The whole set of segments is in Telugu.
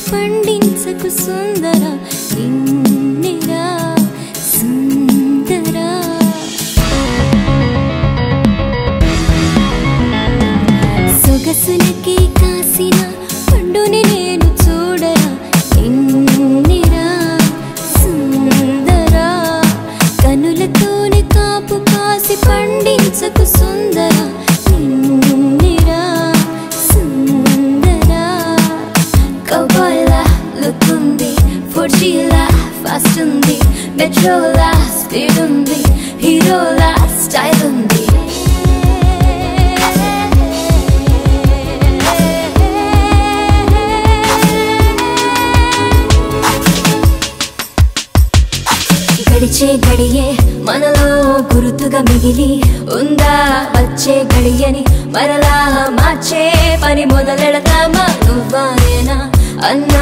పండించకు సుందర నిన్నిరా సుందర సొగసులకే కాసిన పండుని నేను చూడరా నిన్నిరా సుందర కనులతోనే కాపు కాసి పండించకు సుందర నిన్నిరా సుందర కౌబాయ్లా లుక్ ఉంది ఫోర్జీలా ఫాస్ట్ ఉంది మెట్రోలా స్పీడ్ ఉంది హీరోలా స్టైల్ ఉంది గడిచే గడియే మనలో గుర్తుగా మిగిలి ఉందా వచ్చే గడియని మరలా మార్చే పని మొదలెడతామా నువ్వా నేనా అన్న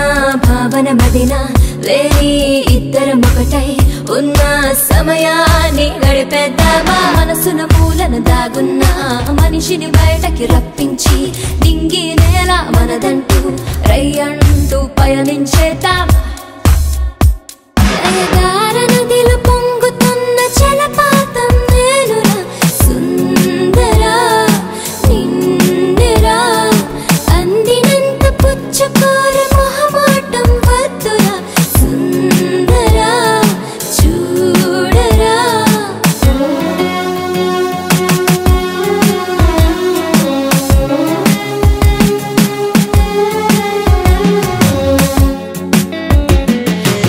భావన మదిన లేని ఇద్దరం ఒకటై ఉన్న సమయాన్ని గడిపేద్దామా మనసున మూలన దాగున్నా మనిషిని బయటకి రప్పించి దింగి నేల మనదంటూ రయ్యంటూ పయనించేద్దాం నదిలో పొంగుతున్న జలపాతం నేనురా సుందరా నిన్నురా అందినంత పుచ్చుకోర మొహమాటం వద్దురా సుందరా చూడరా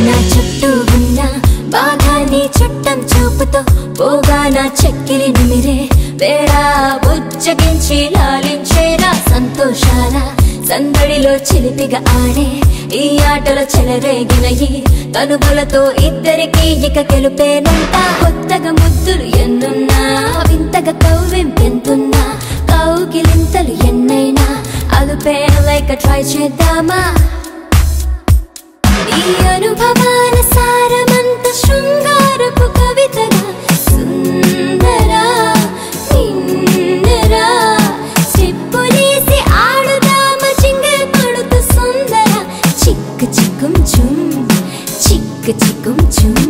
నా చుట్టూ ఉన్న బాధాన్ని చుట్టం చూపుతో పోగా నా చెక్కిలి నిమిరే వేళ బుజ్జగించి లాలించేరా సంతోషాల సందడిలో చిలిపిగా ఆడే ఈ ఆటలో చెలరేగిన ఈ తనువులతో ఇద్దరికి ఇక గెలుపేనంట కొత్తగా ముద్దులు ఎన్నున్నా వింతగా కవ్వింపెంతున్నా కౌగిలింతలు ఎన్నైనా అదుపే లైక్ ట్రై చేద్దామా ఈ అనుభవాల సారమంత శృంగారపు కవితగా సుందరా నిన్నురా చెప్పులేసి ఆడుదామ చింగల్ పడుతూ సుందర చిక్కు చిక్కుం చుమ్ చిక్కు చిక్కుం చుమ్